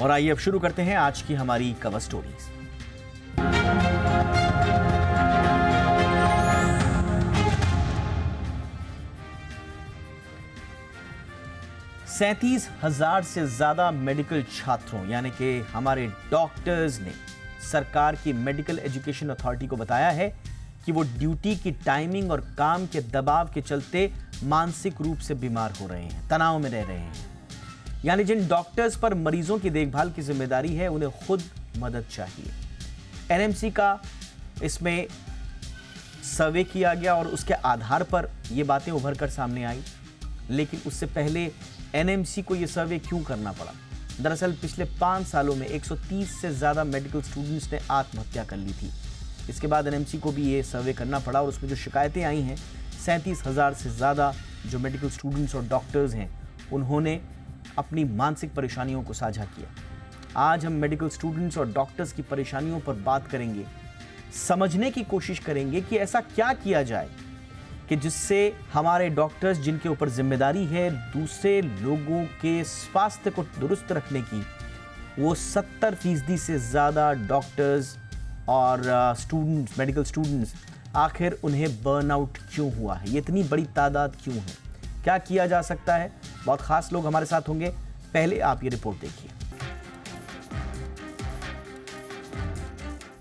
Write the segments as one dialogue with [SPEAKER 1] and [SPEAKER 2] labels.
[SPEAKER 1] और आइए अब शुरू करते हैं आज की हमारी कवर स्टोरीज। 37,000 से ज्यादा मेडिकल छात्रों यानी कि हमारे डॉक्टर्स ने सरकार की मेडिकल एजुकेशन अथॉरिटी को बताया है कि वो ड्यूटी की टाइमिंग और काम के दबाव के चलते मानसिक रूप से बीमार हो रहे हैं, तनाव में रह रहे हैं। यानी जिन डॉक्टर्स पर मरीजों की देखभाल की जिम्मेदारी है उन्हें खुद मदद चाहिए। एनएमसी का इसमें सर्वे किया गया और उसके आधार पर ये बातें उभर कर सामने आई। लेकिन उससे पहले एनएमसी को ये सर्वे क्यों करना पड़ा? दरअसल पिछले 5 सालों में 130 से ज़्यादा मेडिकल स्टूडेंट्स ने आत्महत्या कर ली थी। इसके बाद एनएमसी को भी ये सर्वे करना पड़ा और उसमें जो शिकायतें आई हैं, 37,000 से ज़्यादा जो मेडिकल स्टूडेंट्स और डॉक्टर्स हैं उन्होंने अपनी मानसिक परेशानियों को साझा किया। आज हम मेडिकल स्टूडेंट्स और डॉक्टर्स की परेशानियों पर बात करेंगे, समझने की कोशिश करेंगे कि ऐसा क्या किया जाए कि जिससे हमारे डॉक्टर्स जिनके ऊपर जिम्मेदारी है दूसरे लोगों के स्वास्थ्य को दुरुस्त रखने की, वो 70% से ज़्यादा डॉक्टर्स और स्टूडेंट्स, मेडिकल स्टूडेंट्स, आखिर उन्हें बर्नआउट क्यों हुआ है, ये इतनी बड़ी तादाद क्यों है, क्या किया जा सकता है? बहुत खास लोग हमारे साथ होंगे। पहले आप ये रिपोर्ट देखिए।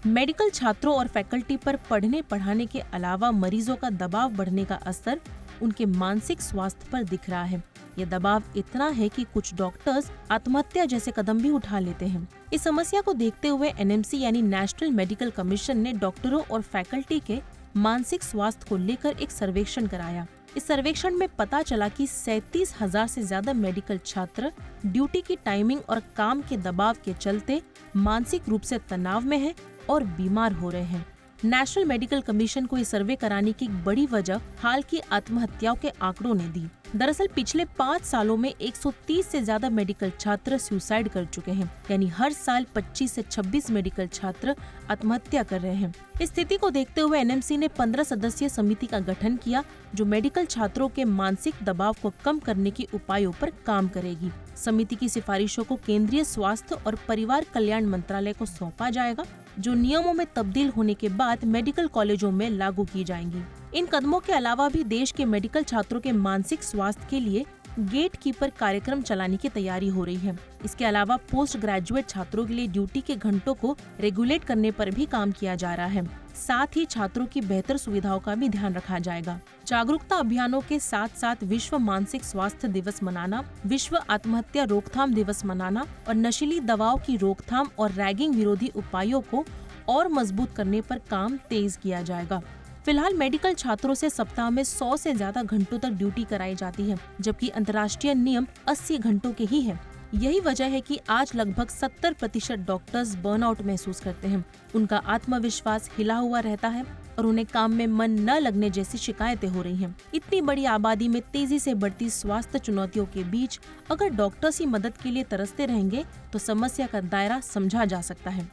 [SPEAKER 2] मेडिकल छात्रों और फैकल्टी पर पढ़ने पढ़ाने के अलावा मरीजों का दबाव बढ़ने का असर उनके मानसिक स्वास्थ्य पर दिख रहा है। ये दबाव इतना है कि कुछ डॉक्टर्स आत्महत्या जैसे कदम भी उठा लेते हैं। इस समस्या को देखते हुए एनएमसी यानी नेशनल मेडिकल कमीशन ने डॉक्टरों और फैकल्टी के मानसिक स्वास्थ्य को लेकर एक सर्वेक्षण कराया। इस सर्वेक्षण में पता चला कि 37,000 से ज्यादा मेडिकल छात्र ड्यूटी की टाइमिंग और काम के दबाव के चलते मानसिक रूप से तनाव में हैं और बीमार हो रहे हैं। नेशनल मेडिकल कमीशन को इस सर्वे कराने की एक बड़ी वजह हाल की आत्महत्याओं के आंकड़ों ने दी। दरअसल पिछले 5 सालों में 130 से ज्यादा मेडिकल छात्र सुसाइड कर चुके हैं, यानी हर साल 25 से 26 मेडिकल छात्र आत्महत्या कर रहे हैं। इस स्थिति को देखते हुए एनएमसी ने 15 सदस्यीय समिति का गठन किया जो मेडिकल छात्रों के मानसिक दबाव को कम करने के उपायों पर काम करेगी। समिति की सिफारिशों को केंद्रीय स्वास्थ्य और परिवार कल्याण मंत्रालय को सौंपा जाएगा, जो नियमों में तब्दील होने के बाद मेडिकल कॉलेजों में लागू की जाएंगी। इन कदमों के अलावा भी देश के मेडिकल छात्रों के मानसिक स्वास्थ्य के लिए गेट कीपर कार्यक्रम चलाने की तैयारी हो रही है। इसके अलावा पोस्ट ग्रेजुएट छात्रों के लिए ड्यूटी के घंटों को रेगुलेट करने पर भी काम किया जा रहा है। साथ ही छात्रों की बेहतर सुविधाओं का भी ध्यान रखा जाएगा। जागरूकता अभियानों के साथ साथ विश्व मानसिक स्वास्थ्य दिवस मनाना, विश्व आत्महत्या रोकथाम दिवस मनाना और नशीली दवाओं की रोकथाम और रैगिंग विरोधी उपायों को और मजबूत करने पर काम तेज किया जाएगा। फिलहाल मेडिकल छात्रों से सप्ताह में 100 से ज्यादा घंटों तक ड्यूटी कराई जाती है, जबकि अंतर्राष्ट्रीय नियम 80 घंटों के ही है। यही वजह है कि आज लगभग 70% डॉक्टर्स बर्नआउट महसूस करते हैं। उनका आत्मविश्वास हिला हुआ रहता है और उन्हें काम में मन न लगने जैसी शिकायतें हो रही हैं। इतनी बड़ी आबादी में तेजी से बढ़ती स्वास्थ्य चुनौतियों के बीच अगर डॉक्टर्स ही मदद के लिए तरसते रहेंगे तो समस्या का दायरा समझा जा सकता है।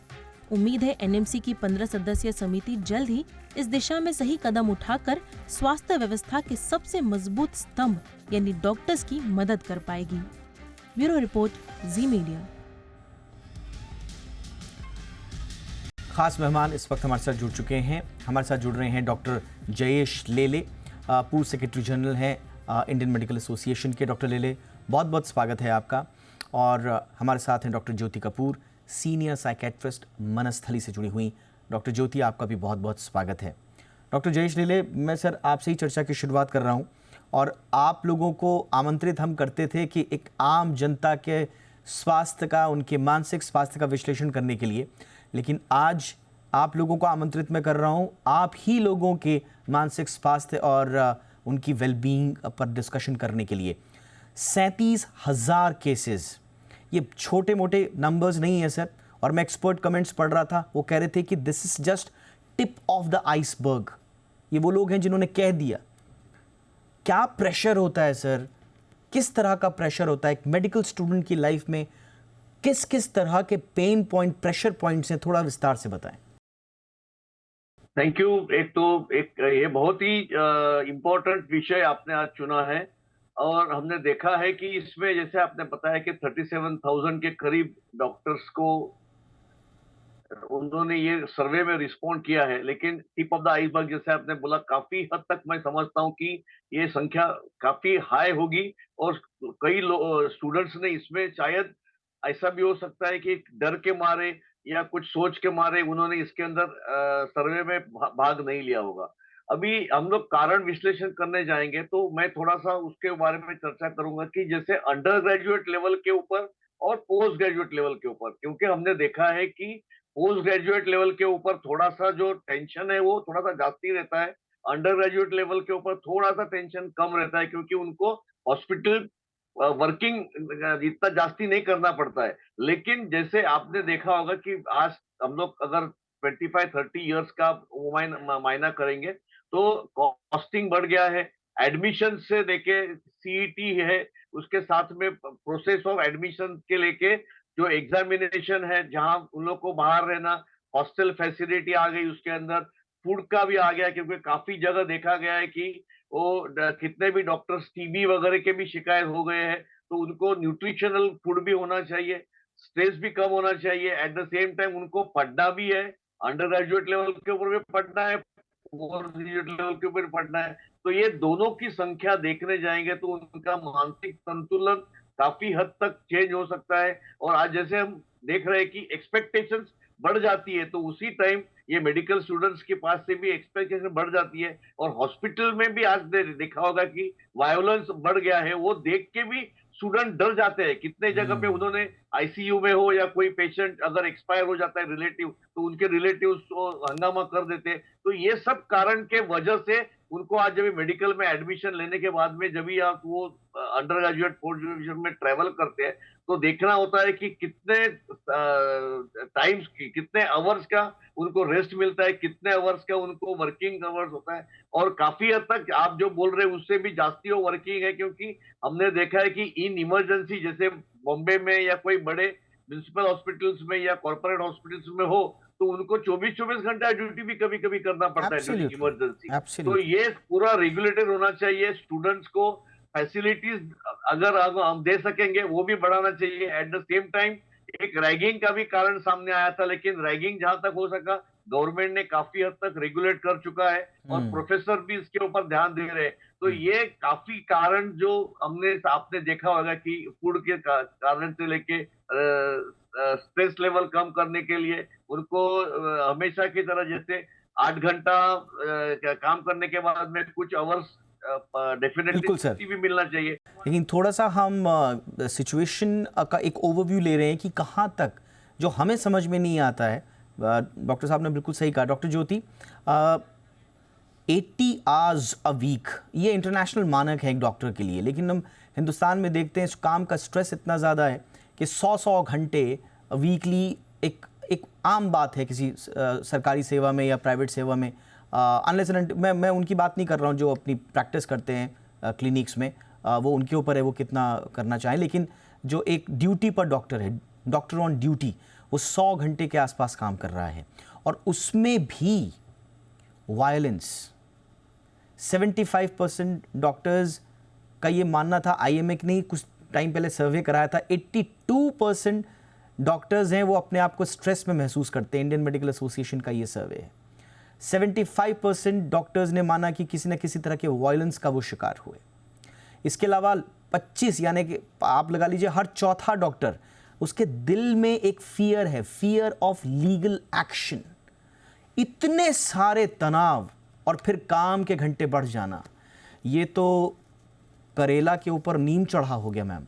[SPEAKER 2] उम्मीद है एनएमसी की 15 सदस्यीय समिति जल्द ही इस दिशा में सही कदम उठाकर स्वास्थ्य व्यवस्था के सबसे मजबूत स्तंभ यानी डॉक्टर्स की मदद कर पाएगी। ब्यूरो रिपोर्ट, जी मीडिया।
[SPEAKER 1] खास मेहमान इस वक्त हमारे साथ जुड़ चुके हैं। हमारे साथ जुड़ रहे हैं डॉक्टर जयेश लेले, पूर्व सेक्रेटरी जनरल हैं इंडियन मेडिकल एसोसिएशन के। डॉक्टर लेले, बहुत बहुत स्वागत है आपका। और हमारे साथ हैं डॉक्टर ज्योति कपूर, सीनियर साइकेट्रिस्ट, मनस्थली से जुड़ी हुई। डॉक्टर ज्योति, आपका भी बहुत बहुत स्वागत है। डॉक्टर जयेश लेले, मैं सर आपसे ही चर्चा की शुरुआत कर रहा हूँ और आप लोगों को आमंत्रित हम करते थे कि एक आम जनता के स्वास्थ्य का, उनके मानसिक स्वास्थ्य का विश्लेषण करने के लिए, लेकिन आज आप लोगों को आमंत्रित मैं कर रहा हूँ आप ही लोगों के मानसिक स्वास्थ्य और उनकी वेलबींग पर डिस्कशन करने के लिए। 37,000 केसेस, ये छोटे मोटे नंबर्स नहीं है सर। और मैं एक्सपर्ट कमेंट्स पढ़ रहा था, वो कह रहे थे कि this is just tip of the iceberg. ये वो लोग हैं जिन्होंने कह दिया। क्या प्रेशर होता है सर, किस तरह का प्रेशर होता है एक मेडिकल स्टूडेंट की लाइफ में? किस किस तरह के पेन पॉइंट, प्रेशर पॉइंट्स हैं, थोड़ा विस्तार से बताएं।
[SPEAKER 3] Thank you. एक ये बहुत ही इम्पोर्टेंट विषय आपने आज चुना है और हमने देखा है कि इसमें जैसे आपने बताया कि 37,000 के करीब डॉक्टर्स को उन्होंने ये सर्वे में रिस्पॉन्ड किया है, लेकिन टिप ऑफ द आइसबर्ग जैसे आपने बोला, काफ़ी हद तक मैं समझता हूँ कि ये संख्या काफ़ी हाई होगी और कई स्टूडेंट्स ने इसमें शायद ऐसा भी हो सकता है कि डर के मारे या कुछ सोच के मारे उन्होंने इसके अंदर सर्वे में भाग नहीं लिया होगा। अभी हम लोग कारण विश्लेषण करने जाएँगे, तो मैं थोड़ा-सा उसके बारे में चर्चा करूँगा कि जैसे अंडर ग्रेजुएट लेवल के ऊपर और पोस्ट ग्रेजुएट लेवल के ऊपर, क्योंकि हमने देखा है कि पोस्ट ग्रेजुएट लेवल के ऊपर थोड़ा-सा जो टेंशन है वो थोड़ा-सा जास्ती रहता है। अंडर ग्रेजुएट लेवल के ऊपर थोड़ा-सा टेंशन कम रहता है, क्योंकि उनको हॉस्पिटल वर्किंग इतना जास्ती नहीं करना पड़ता है। लेकिन जैसे आपने देखा होगा कि आज हम लोग अगर 25-30 इयर्स का वो मायना करेंगे, तो कॉस्टिंग बढ़ गया है। एडमिशन से लेके सीईटी है, उसके साथ में प्रोसेस ऑफ एडमिशन के लेके जो एग्जामिनेशन है, जहाँ उन लोग को बाहर रहना, हॉस्टल फैसिलिटी आ गई उसके अंदर, फूड का भी आ गया, क्योंकि काफ़ी जगह देखा गया है कि वो कितने भी डॉक्टर्स टीबी वगैरह के भी शिकायत हो गए हैं, तो उनको न्यूट्रिशनल फूड भी होना चाहिए, स्ट्रेस भी कम होना चाहिए, एट द सेम टाइम उनको पढ़ना भी है, अंडर ग्रेजुएट लेवल के ऊपर भी पढ़ना है, पोस्ट ग्रेजुएट लेवल के ऊपर पढ़ना है। तो ये दोनों की संख्या देखने जाएँगे तो उनका मानसिक संतुलन काफ़ी हद तक चेंज हो सकता है। और आज जैसे हम देख रहे हैं कि एक्सपेक्टेशंस बढ़ जाती है, तो उसी टाइम ये मेडिकल स्टूडेंट्स के पास से भी एक्सपेक्टेशन बढ़ जाती है, और हॉस्पिटल में भी आज देखा होगा कि वायलेंस बढ़ गया है, वो देख के भी स्टूडेंट डर जाते हैं। कितने जगह पे
[SPEAKER 1] हम्म।
[SPEAKER 3] उन्होंने आईसीयू में हो या कोई पेशेंट अगर एक्सपायर हो जाता है रिलेटिव, तो उनके रिलेटिव्स को हंगामा कर देते हैं। तो ये सब कारण के वजह से उनको आज जब मेडिकल में एडमिशन लेने के बाद में जब भी आप वो अंडर ग्रेजुएट पोस्ट ग्रेजुएशन में ट्रेवल करते हैं, तो देखना होता है कि कितने टाइम्स की कितने आवर्स का उनको रेस्ट मिलता है, कितने आवर्स का उनको वर्किंग आवर्स होता है। और काफी हद तक आप जो बोल रहे हैं उससे भी जास्ती वो वर्किंग है, क्योंकि हमने देखा है कि इन इमरजेंसी जैसे बॉम्बे में या कोई बड़े म्युनिसिपल हॉस्पिटल्स में या कॉर्पोरेट हॉस्पिटल्स में हो, तो उनको 24-24 घंटा ड्यूटी भी कभी-कभी करना पड़ता है ड्यूरिंग
[SPEAKER 1] एब्सोल्युटली।
[SPEAKER 3] इमरजेंसी। तो
[SPEAKER 1] एब्सोल्युटली।
[SPEAKER 3] ये पूरा रेगुलेटेड होना चाहिए, स्टूडेंट्स को फैसिलिटीज अगर हम दे सकेंगे वो भी बढ़ाना चाहिए। एट द सेम टाइम एक रैगिंग का भी कारण सामने आया था, लेकिन रैगिंग जहां तक हो सका गवर्नमेंट ने काफी हद तक रेगुलेट कर चुका है, और
[SPEAKER 1] हम्म।
[SPEAKER 3] प्रोफेसर भी इसके ऊपर ध्यान दे रहे हैं। तो
[SPEAKER 1] हम्म।
[SPEAKER 3] ये काफी कारण जो हमने आपने देखा होगा कि फूड के कारण से लेके स्ट्रेस लेवल कम करने के लिए उनको हमेशा की तरह जैसे 8 घंटा काम करने के बाद में कुछ आवर्स डेफिनेटली
[SPEAKER 1] बिल्कुल सर।
[SPEAKER 3] छुट्टी भी मिलना चाहिए।
[SPEAKER 1] लेकिन थोड़ा सा हम सिचुएशन का एक ओवरव्यू ले रहे हैं कि कहाँ तक जो हमें समझ में नहीं आता है। डॉक्टर साहब ने बिल्कुल सही कहा। Doctor Jyoti, 80 hours a week ये इंटरनेशनल मानक है एक डॉक्टर के लिए, लेकिन हम हिंदुस्तान में देखते हैं इस काम का स्ट्रेस इतना ज़्यादा है कि 100 घंटे वीकली एक एक आम बात है किसी सरकारी सेवा में या प्राइवेट सेवा में। अनलेस एंड मैं उनकी बात नहीं कर रहा हूँ जो अपनी प्रैक्टिस करते हैं क्लिनिक्स में, वो उनके ऊपर है वो कितना करना चाहें, लेकिन जो एक ड्यूटी पर डॉक्टर है, डॉक्टर ऑन ड्यूटी, वो 100 घंटे के आसपास काम कर रहा है और उसमें भी वायलेंस। 75% डॉक्टर्स का ये मानना था, आईएमए ने कुछ टाइम पहले सर्वे कराया था, 82% डॉक्टर्स हैं वो अपने आप को स्ट्रेस में महसूस करते हैं। इंडियन मेडिकल एसोसिएशन का ये सर्वे है। 75% डॉक्टर्स ने माना कि किसी न किसी तरह के वायलेंस का वो शिकार हुए। इसके अलावा 25 यानी कि आप लगा लीजिए हर चौथा डॉक्टर, उसके दिल में एक फियर है, फियर ऑफ लीगल एक्शन। इतने सारे तनाव और फिर काम के घंटे बढ़ जाना, ये तो करेला के ऊपर नीम चढ़ा हो गया ma'am.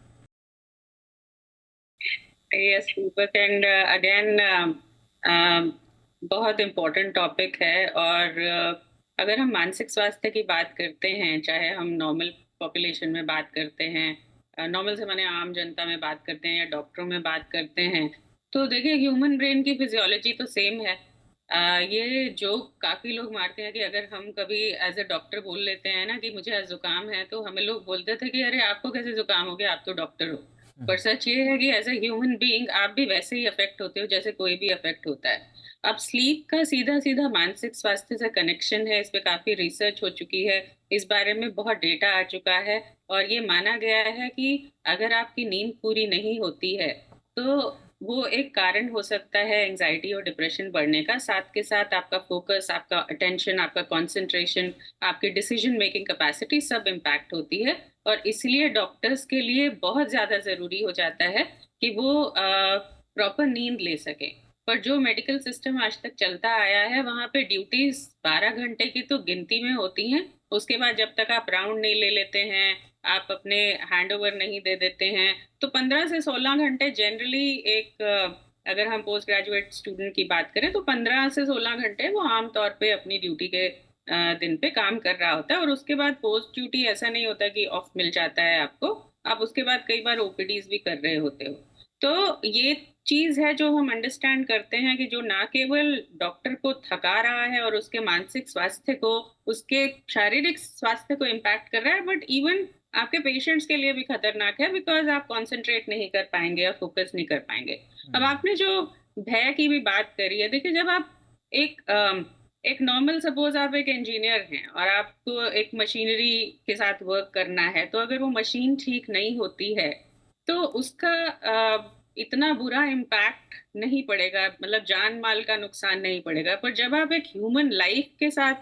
[SPEAKER 4] Yes Deepak, and again बहुत इम्पोर्टेंट टॉपिक है। और अगर हम मानसिक स्वास्थ्य की बात करते हैं, चाहे हम नॉर्मल पॉपुलेशन में बात करते हैं, नॉर्मल से माने आम जनता में बात करते हैं या डॉक्टरों में बात करते हैं, तो देखिए ह्यूमन ब्रेन की फिजियोलॉजी तो सेम है। ये जोक काफ़ी लोग मारते हैं कि अगर हम कभी एज अ डॉक्टर बोल लेते हैं ना कि मुझे आज जुकाम है, तो हमें लोग बोलते थे कि अरे आपको कैसे जुकाम हो गया, आप तो डॉक्टर हो। पर सच ये है कि एज अ ह्यूमन बीइंग आप भी वैसे ही अफेक्ट होते हो जैसे कोई भी अफेक्ट होता है। अब स्लीप का सीधा सीधा मानसिक स्वास्थ्य से कनेक्शन है, इस पे काफी रिसर्च हो चुकी है, इस बारे में बहुत डेटा आ चुका है और ये माना गया है कि अगर आपकी नींद पूरी नहीं होती है तो वो एक कारण हो सकता है एंजाइटी और डिप्रेशन बढ़ने का। साथ के साथ आपका फोकस, आपका अटेंशन, आपका कंसंट्रेशन, आपकी डिसीजन मेकिंग कैपेसिटी सब इम्पैक्ट होती है और इसलिए डॉक्टर्स के लिए बहुत ज़्यादा ज़रूरी हो जाता है कि वो प्रॉपर नींद ले सकें। पर जो मेडिकल सिस्टम आज तक चलता आया है, वहाँ पे ड्यूटीज़ 12 घंटे की तो गिनती में होती हैं। उसके बाद जब तक आप राउंड नहीं ले लेते हैं, आप अपने हैंडओवर नहीं दे देते हैं, तो 15 से 16 घंटे जनरली एक अगर हम पोस्ट ग्रेजुएट स्टूडेंट की बात करें, तो 15 से 16 घंटे वो आम तौर पे अपनी ड्यूटी के दिन पे काम कर रहा होता है और उसके बाद पोस्ट ड्यूटी ऐसा नहीं होता कि ऑफ मिल जाता है आपको। आप उसके बाद कई बार ओपीडीज़ भी कर रहे होते हो। तो ये चीज़ है जो हम अंडरस्टैंड करते हैं कि जो ना केवल डॉक्टर को थका रहा है और उसके मानसिक स्वास्थ्य को, उसके शारीरिक स्वास्थ्य को इम्पैक्ट कर रहा है, बट इवन आपके पेशेंट्स के लिए भी खतरनाक है बिकॉज़ आप कॉन्संट्रेट नहीं कर पाएँगे या फ़ोकस नहीं कर पाएँगे। अब
[SPEAKER 1] हम्म।
[SPEAKER 4] आपने जो भय की भी बात करी है, देखिए जब आप एक एक नॉर्मल सपोज़ आप एक इंजीनियर हैं और आपको एक मशीनरी के साथ वर्क करना है, तो अगर वो मशीन ठीक नहीं होती है, तो उसका इतना बुरा इम्पैक्ट नहीं पड़ेगा, मतलब जान-माल का नुकसान नहीं पड़ेगा। पर जब आप एक ह्यूमन लाइफ़ के साथ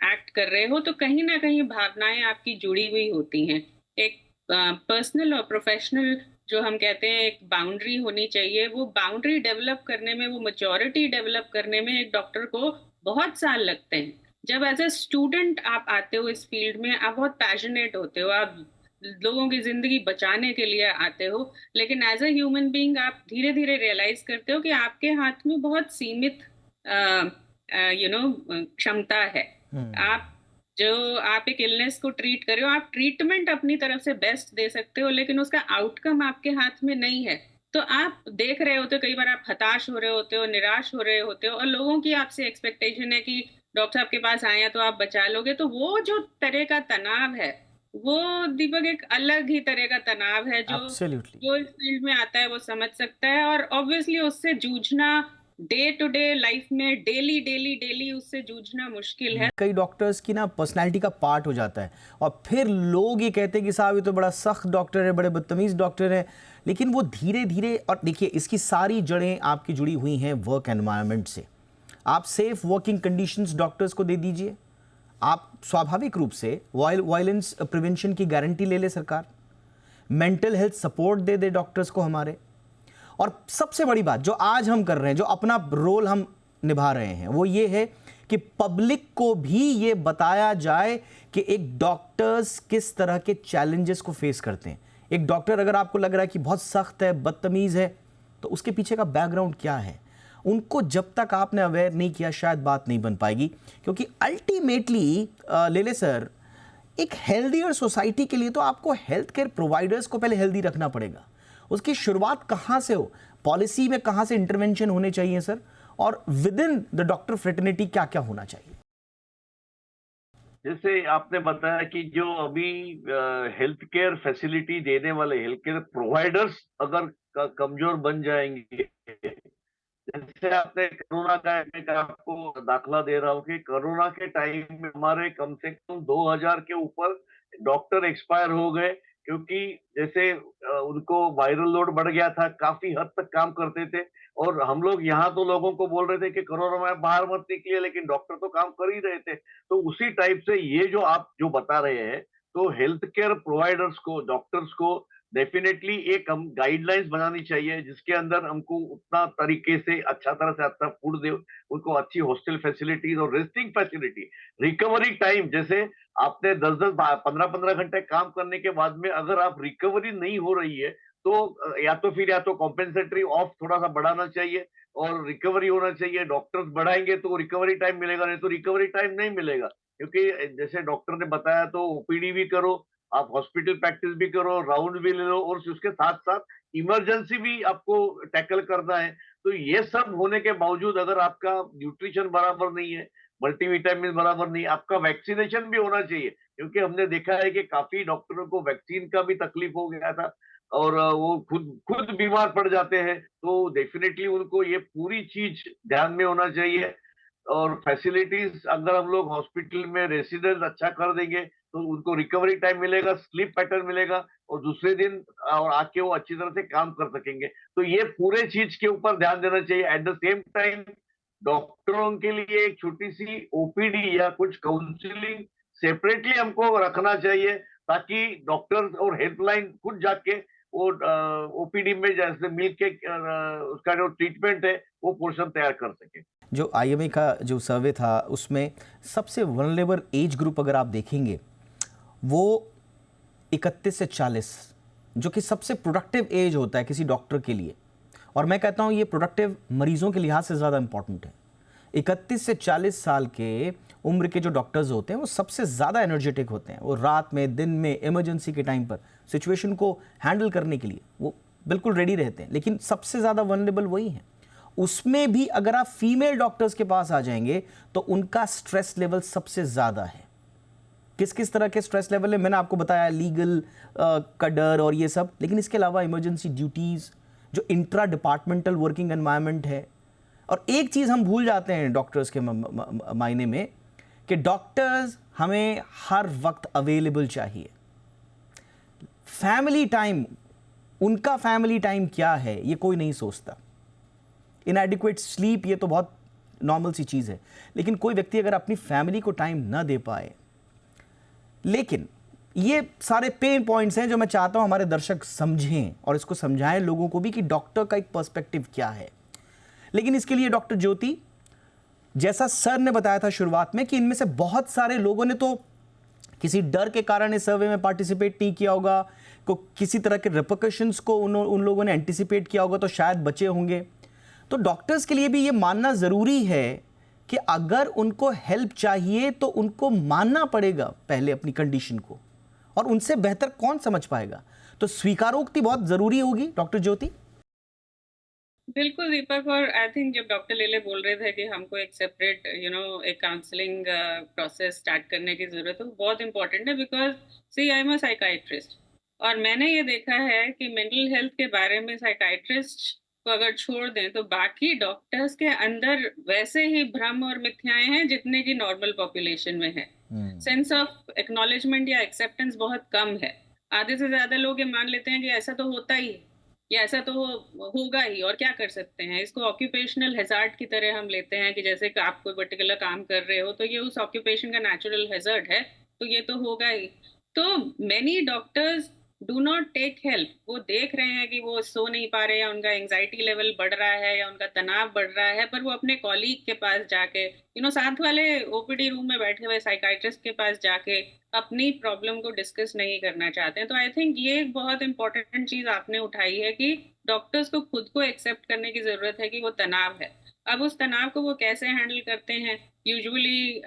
[SPEAKER 4] एक्ट कर रहे हो, तो कहीं न कहीं भावनाएँ आपकी जुड़ी हुई होती हैं। एक पर्सनल और प्रोफ़ेशनल जो हम कहते हैं एक बाउंड्री होनी चाहिए, वो बाउंड्री डेवलप करने में, वो मैच्योरिटी डेवलप करने में एक डॉक्टर को बहुत साल लगते हैं। जब एज़ अ स्टूडेंट आप आते हो इस फ़ील्ड में, आप बहुत पैशनेट होते हो, आप लोगों की ज़िंदगी बचाने के लिए आते हो, लेकिन एज़ अ ह्यूमन बीइंग आप धीरे-धीरे रियलाइज़ करते हो कि आपके हाथ में बहुत सीमित अ क्षमता है।
[SPEAKER 1] हम्म।
[SPEAKER 4] आप जो आप एक इलनेस को ट्रीट कर रहे हो, आप ट्रीटमेंट अपनी तरफ से बेस्ट दे सकते हो, लेकिन उसका आउटकम आपके हाथ में नहीं है। तो आप देख रहे होते हो, कई बार आप हताश हो रहे होते हो, निराश हो रहे होते हो और लोगों की आपसे एक्सपेक्टेशन है कि डॉक्टर साहब के पास आए हैं तो आप बचा लोगे। तो वो जो तरह का तनाव है, वो दीपक एक अलग ही तरह का तनाव है जो
[SPEAKER 1] एब्सोल्युटली।
[SPEAKER 4] जो इस फील्ड में आता है वो समझ सकता है और ऑब्वियसली उससे जूझना डे टू डे लाइफ में डेली उससे जूझना मुश्किल है।
[SPEAKER 1] कई डॉक्टर्स की ना पर्सनालिटी का पार्ट हो जाता है और फिर लोग ये कहते हैं कि साहब ये तो बड़ा सख्त डॉक्टर है, बड़े बदतमीज डॉक्टर है। लेकिन वो धीरे धीरे, और देखिए इसकी सारी जड़ें आपकी जुड़ी हुई हैं वर्क एनवायरनमेंट से। आप सेफ वर्किंग कंडीशंस डॉक्टर्स को दे दीजिए, आप स्वाभाविक रूप से वायलेंस प्रिवेंशन की गारंटी ले ले सरकार, मेंटल हेल्थ सपोर्ट दे दे डॉक्टर्स को हमारे। और सबसे बड़ी बात जो आज हम कर रहे हैं, जो अपना रोल हम निभा रहे हैं, वो ये है कि पब्लिक को भी ये बताया जाए कि एक डॉक्टर्स किस तरह के चैलेंजेस को फेस करते हैं। एक डॉक्टर अगर आपको लग रहा है कि बहुत सख्त है, बदतमीज है, तो उसके पीछे का बैकग्राउंड क्या है, उनको जब तक आपने अवेयर नहीं किया शायद बात नहीं बन पाएगी। क्योंकि अल्टीमेटली लेले सर, एक हेल्दियर सोसाइटी के लिए तो आपको हेल्थ केयर प्रोवाइडर्स को पहले हेल्दी रखना पड़ेगा। उसकी शुरुआत कहाँ से हो, पॉलिसी में कहाँ से इंटरवेंशन होने चाहिए सर, और with in the doctor fraternity क्या क्या होना चाहिए?
[SPEAKER 3] जैसे आपने बताया कि जो अभी हेल्थ केयर फैसिलिटी देने वाले हेल्थ केयर प्रोवाइडर्स अगर कमजोर बन जाएंगे, जैसे आपने कोरोना का एक आपको दाखला दे रहा हूँ कि कोरोना के टाइम में हमारे कम से कम 2000 के ऊपर डॉक्टर एक्सपायर हो गए, क्योंकि जैसे उनको वायरल लोड बढ़ गया था, काफी हद तक काम करते थे। और हम लोग यहाँ तो लोगों को बोल रहे थे कि कोरोना में बाहर मत निकलिए, लेकिन डॉक्टर तो काम कर ही रहे थे। तो उसी टाइप से ये जो आप जो बता रहे हैं, तो हेल्थ केयर प्रोवाइडर्स को, डॉक्टर्स को डेफिनेटली एक हम गाइडलाइंस बनानी चाहिए, जिसके अंदर हमको उतना तरीके से अच्छा तरह से अच्छा फूड दे, उनको अच्छी हॉस्टल फैसिलिटीज और रेस्टिंग फैसिलिटी, रिकवरी टाइम। जैसे आपने 10-10 15-15 घंटे काम करने के बाद में अगर आप रिकवरी नहीं हो रही है, तो या तो कॉम्पेंसेटरी ऑफ थोड़ा सा बढ़ाना चाहिए और रिकवरी होना चाहिए। डॉक्टर्स बढ़ाएंगे तो रिकवरी टाइम मिलेगा, नहीं तो रिकवरी टाइम नहीं मिलेगा। क्योंकि जैसे डॉक्टर ने बताया, तो ओपीडी भी करो, आप हॉस्पिटल प्रैक्टिस भी करो, राउंड भी ले लो, और उसके साथ-साथ इमरजेंसी भी आपको टैकल करना है। तो ये सब होने के बावजूद अगर आपका न्यूट्रिशन बराबर नहीं है, मल्टीविटामिन बराबर नहीं है, आपका वैक्सीनेशन भी होना चाहिए। क्योंकि हमने देखा है कि काफ़ी डॉक्टरों को वैक्सीन का भी तकलीफ हो गया था। और वो खुद खुद बीमार पड़ जाते हैं, तो डेफिनेटली उनको ये पूरी चीज ध्यान में होना चाहिए। और फैसिलिटीज अगर हम लोग हॉस्पिटल में रेसिडेंस अच्छा कर देंगे तो उनको रिकवरी टाइम मिलेगा, स्लीप पैटर्न मिलेगा और दूसरे दिन और आके वो अच्छी तरह से काम कर सकेंगे। तो ये पूरे चीज के ऊपर ध्यान देना चाहिए। एट द सेम टाइम डॉक्टरों के लिए एक छोटी सी ओपीडी या कुछ काउंसलिंग सेपरेटली हमको रखना चाहिए, ताकि डॉक्टर और हेल्पलाइन खुद जाके वो ओपीडी में जैसे मिल के उसका जो ट्रीटमेंट है वो पोर्शन तैयार कर सके।
[SPEAKER 1] जो आईएमए का जो सर्वे था उसमें सबसे वल्नरेबल एज ग्रुप अगर आप देखेंगे वो 31 से 40, जो कि सबसे प्रोडक्टिव एज होता है किसी डॉक्टर के लिए। और मैं कहता हूँ ये प्रोडक्टिव मरीजों के लिहाज से ज़्यादा इंपॉर्टेंट है। 31 से 40 साल के उम्र के जो डॉक्टर्स होते हैं वो सबसे ज़्यादा एनर्जेटिक होते हैं। वो रात में, दिन में, इमरजेंसी के टाइम पर सिचुएशन को हैंडल करने के लिए वो बिल्कुल रेडी रहते हैं। लेकिन सबसे ज़्यादा वल्नरेबल वही हैं। उसमें भी अगर आप फीमेल डॉक्टर्स के पास आ जाएंगे तो उनका स्ट्रेस लेवल सबसे ज़्यादा है। किस किस तरह के स्ट्रेस लेवल है मैंने आपको बताया, लीगल का डर और ये सब। लेकिन इसके अलावा इमरजेंसी ड्यूटीज़, जो इंट्रा डिपार्टमेंटल वर्किंग एनवायरनमेंट है। और एक चीज़ हम भूल जाते हैं डॉक्टर्स के मायने में कि डॉक्टर्स हमें हर वक्त अवेलेबल चाहिए। फैमिली टाइम, उनका फैमिली टाइम क्या है ये कोई नहीं सोचता। इनएडिक्वेट स्लीप ये तो बहुत नॉर्मल सी चीज़ है, लेकिन कोई व्यक्ति अगर अपनी फैमिली को टाइम ना दे पाए। लेकिन ये सारे पेन पॉइंट्स हैं जो मैं चाहता हूं हमारे दर्शक समझें और इसको समझाएं लोगों को भी कि डॉक्टर का एक पर्सपेक्टिव क्या है। लेकिन इसके लिए डॉक्टर ज्योति, जैसा सर ने बताया था शुरुआत में कि इनमें से बहुत सारे लोगों ने तो किसी डर के कारण इस सर्वे में पार्टिसिपेट नहीं किया होगा, को किसी तरह के रिपरकशंस को उन लोगों ने एंटिसिपेट किया होगा तो शायद बचे होंगे। तो डॉक्टर्स के लिए भी ये मानना ज़रूरी है कि अगर उनको हेल्प चाहिए तो उनको मानना पड़ेगा पहले अपनी कंडीशन को, और उनसे बेहतर कौन समझ पाएगा। तो स्वीकारोक्ति बहुत ज़रूरी होगी डॉक्टर ज्योति।
[SPEAKER 4] बिल्कुल दीपक, और आई थिंक जब डॉक्टर लेले बोल रहे थे कि हमको एक सेपरेट एक काउंसलिंग प्रोसेस स्टार्ट करने की ज़रूरत है, बहुत इंपॉर्टेंट है। Because see I am a psychiatrist और मैंने ये देखा है कि मेंटल हेल्थ के बारे में साइकाइट्रिस्ट को अगर छोड़ दें तो बाकी डॉक्टर्स के अंदर वैसे ही भ्रम और मिथ्याएं हैं जितने की नॉर्मल पॉपुलेशन में है। सेंस ऑफ एक्नॉलेजमेंट या एक्सेप्टेंस बहुत कम है। आधे से ज़्यादा लोग ये मान लेते हैं कि ऐसा तो होता ही है या ऐसा तो होगा ही, और क्या कर सकते हैं। इसको ऑक्यूपेशनल हैजार्ड की तरह हम लेते हैं कि जैसे कि आप कोई पर्टिकुलर काम कर रहे हो तो ये उस ऑक्यूपेशन का नेचुरल हैजार्ड है, तो ये तो होगा ही। तो many doctors do not take help. वो देख रहे हैं कि वो सो नहीं पा रहे हैं, उनका एंजाइटी लेवल बढ़ रहा है या उनका तनाव बढ़ रहा है, पर वो अपने कॉलीग के पास जाके साथ वाले ओपीडी रूम में बैठे हुए साइकाइट्रिस्ट के पास जाके अपनी प्रॉब्लम को डिस्कस नहीं करना चाहते हैं। तो आई थिंक ये एक बहुत इंपॉर्टेंट चीज आपने उठाई है कि डॉक्टर्स को खुद को एक्सेप्ट करने की जरूरत है कि वो तनाव है। अब उस तनाव को वो कैसे हैंडल करते हैं? यूजुअली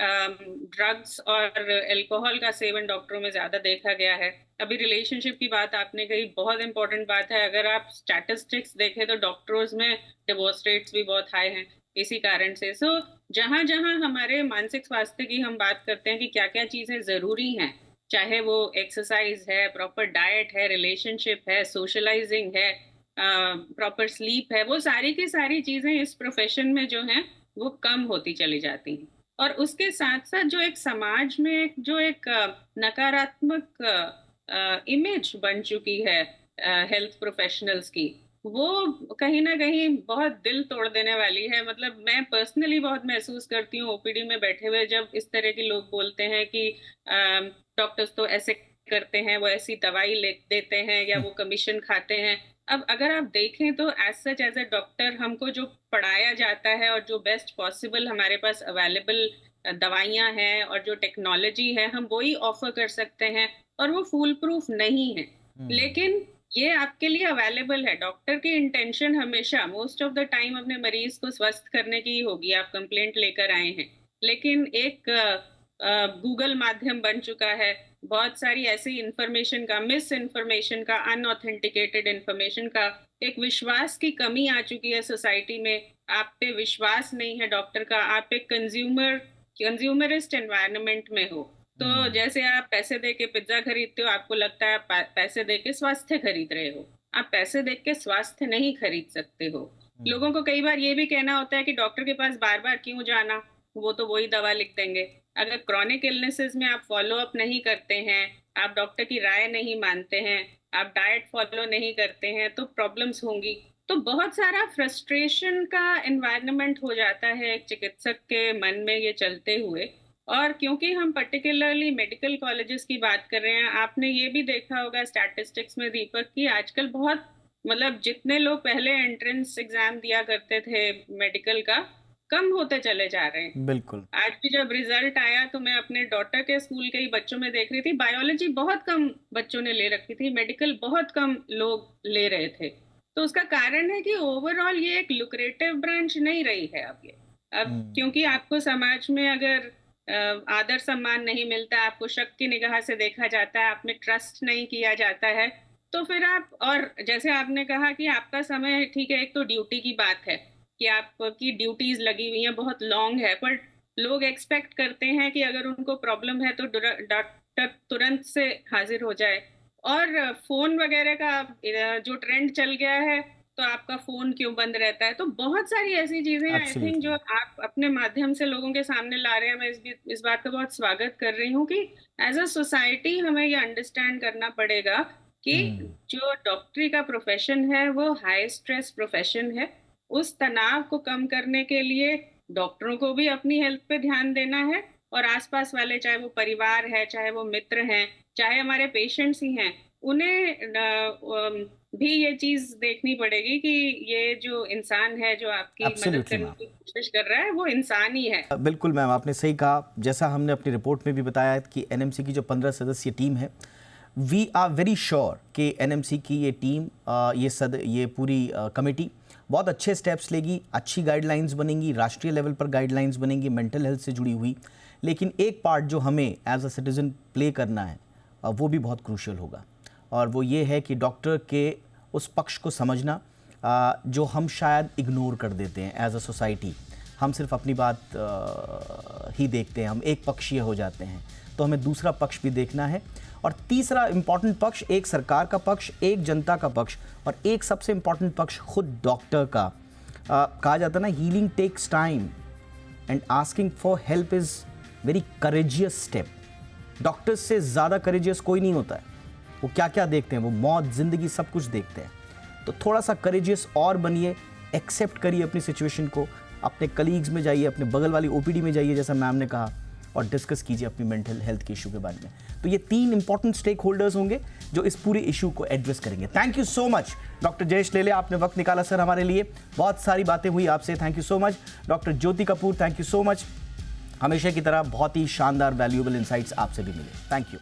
[SPEAKER 4] ड्रग्स और अल्कोहल का सेवन डॉक्टरों में ज्यादा देखा गया है। अभी रिलेशनशिप की बात आपने कही, बहुत इंपॉर्टेंट बात है। अगर आप स्टैटिस्टिक्स देखें तो डॉक्टर्स में डिवोर्स रेट्स भी बहुत हाई हैं इसी कारण से। सो जहां जहां हमारे मानसिक स्वास्थ्य की हम बात करते हैं कि क्या क्या चीजें जरूरी हैं, चाहे वो एक्सरसाइज है, प्रॉपर डाइट है, रिलेशनशिप है, सोशलाइजिंग है, प्रॉपर स्लीप है, वो सारी की सारी चीजें इस प्रोफेशन में जो हैं वो कम होती चली जाती हैं। और उसके साथ साथ जो एक समाज में जो एक नकारात्मक इमेज बन चुकी है हेल्थ प्रोफेशनल्स की, वो कहीं ना कहीं बहुत दिल तोड़ देने वाली है। मतलब मैं पर्सनली बहुत महसूस करती हूँ ओपीडी में बैठे हुए जब इस तरह के लोग बोलते हैं कि डॉक्टर्स तो ऐसे करते हैं, वो ऐसी दवाई ले देते हैं या वो कमीशन खाते हैं। अब अगर आप देखें तो as such as a doctor हमको जो पढ़ाया जाता है और जो बेस्ट पॉसिबल हमारे पास अवेलेबल दवाइयाँ हैं और जो टेक्नोलॉजी है हम वही ऑफर कर सकते हैं, और वो फूल प्रूफ नहीं है। लेकिन ये आपके लिए अवेलेबल है। डॉक्टर की इंटेंशन हमेशा मोस्ट ऑफ द टाइम अपने मरीज को स्वस्थ करने की ही होगी। आप कंप्लेंट लेकर आए हैं, लेकिन एक गूगल माध्यम बन चुका है। बहुत सारी ऐसी इंफॉर्मेशन का, मिस इन्फॉर्मेशन का, अनऑथेंटिकेटेड इंफॉर्मेशन का एक विश्वास की कमी आ चुकी है सोसाइटी में। आप पे विश्वास नहीं है डॉक्टर का, आप एक कंज्यूमरिस्ट एनवायरनमेंट में हो। तो जैसे आप पैसे दे के पिज्जा खरीदते हो, आपको लगता है आप पैसे दे के स्वास्थ्य खरीद रहे हो। आप पैसे दे के स्वास्थ्य नहीं खरीद सकते हो। लोगों को कई बार ये भी कहना होता है कि डॉक्टर के पास बार-बार क्यों जाना, वो तो वही दवा लिख देंगे। अगर क्रॉनिक इलनेसेस में आप फॉलो अप नहीं करते हैं, आप डॉक्टर की राय नहीं मानते हैं, आप डाइट फॉलो नहीं करते हैं, तो प्रॉब्लम्स होंगी। तो बहुत सारा फ्रस्ट्रेशन का एनवायरनमेंट हो जाता है एक चिकित्सक के मन में ये चलते हुए। और क्योंकि हम पर्टिकुलरली मेडिकल कॉलेजेस की बात कर रहे हैं, आपने ये भी देखा होगा स्टैटिस्टिक्स में दीपक कि आजकल बहुत मतलब जितने लोग पहले एंट्रेंस एग्जाम दिया करते थे मेडिकल का, कम होते चले जा रहे हैं।
[SPEAKER 1] बिल्कुल।
[SPEAKER 4] आज भी जब रिजल्ट आया तो मैं अपने डॉटर के स्कूल के ही बच्चों में देख रही थी, बायोलॉजी बहुत कम बच्चों ने ले रखी थी, मेडिकल बहुत कम लोग ले रहे थे। तो उसका कारण है कि ओवरऑल ये एक लुक्रेटिव ब्रांच नहीं रही है अब ये। अब क्योंकि आपको समाज में अगर आदर सम्मान नहीं मिलता, आपको शक की निगाह से देखा जाता है, आप में ट्रस्ट नहीं किया जाता है, तो फिर आप, और जैसे आपने कहा कि आपका समय ठीक है, एक तो ड्यूटी की बात है कि आपकी ड्यूटीज लगी हुई हैं, बहुत लॉन्ग है, पर लोग एक्सपेक्ट करते हैं कि अगर उनको प्रॉब्लम है तो डॉक्टर तुरंत से हाजिर हो जाए। और फोन वगैरह का जो ट्रेंड चल गया है, तो आपका फोन क्यों बंद रहता है, तो बहुत सारी ऐसी चीजें आई थिंक जो आप अपने माध्यम से लोगों के सामने ला रहे हैं। मैं इस बात का बहुत स्वागत कर रही हूँ कि एज अ सोसाइटी हमें ये अंडरस्टैंड करना पड़ेगा कि जो डॉक्टरी का प्रोफेशन है वो हाई स्ट्रेस प्रोफेशन है। उस तनाव को कम करने के लिए डॉक्टरों को भी अपनी हेल्थ पे ध्यान देना है, और आसपास वाले, चाहे वो परिवार है, चाहे वो मित्र हैं, चाहे हमारे पेशेंट्स ही हैं, उन्हें भी ये चीज देखनी पड़ेगी कि ये जो इंसान है जो आपकी मदद करने की कोशिश कर रहा है वो इंसान ही है।
[SPEAKER 1] बिल्कुल मैम, आपने सही कहा। जैसा हमने अपनी रिपोर्ट में भी बताया कि एनएमसी की जो 15 सदस्यीय टीम है, वी आर वेरी श्योर कि एनएमसी की ये टीम, ये पूरी कमेटी बहुत अच्छे स्टेप्स लेगी, अच्छी गाइडलाइंस बनेंगी, राष्ट्रीय लेवल पर गाइडलाइंस बनेंगी मेंटल हेल्थ से जुड़ी हुई। लेकिन एक पार्ट जो हमें एज अ सिटीजन प्ले करना है वो भी बहुत क्रूशियल होगा, और वो ये है कि डॉक्टर के उस पक्ष को समझना जो हम शायद इग्नोर कर देते हैं एज अ सोसाइटी। हम सिर्फ अपनी बात ही देखते हैं, हम एक पक्षीय हो जाते हैं, तो हमें दूसरा पक्ष भी देखना है। और तीसरा इम्पॉर्टेंट पक्ष, एक सरकार का पक्ष, एक जनता का पक्ष, और एक सबसे इम्पॉर्टेंट पक्ष खुद डॉक्टर का। कहा जाता है ना, healing takes time and asking for help is very courageous step. Doctors से ज़्यादा करेजियस कोई नहीं होता है। वो क्या क्या देखते हैं, वो मौत, ज़िंदगी, सब कुछ देखते हैं। तो थोड़ा सा करेजियस और बनिए, एक्सेप्ट करिए अपनी सिचुएशन को, अपने कलीग्स में जाइए, अपने बगल वाली ओपीडी में जाइए जैसा मैम ने कहा, और डिस्कस कीजिए अपनी मेंटल हेल्थ के इशू के बारे में। तो ये 3 इंपॉर्टेंट स्टेक होल्डर्स होंगे जो इस पूरे इशू को एड्रेस करेंगे। Thank you so much doctor Jayesh लेले, आपने वक्त निकाला सर हमारे लिए। बहुत सारी बातें हुई आपसे, thank you so much. Doctor Jyoti Kapoor, thank you so much. हमेशा की तरह बहुत ही शानदार वैल्यूएबल इंसाइट्स आपसे भी मिले, थैंक यू।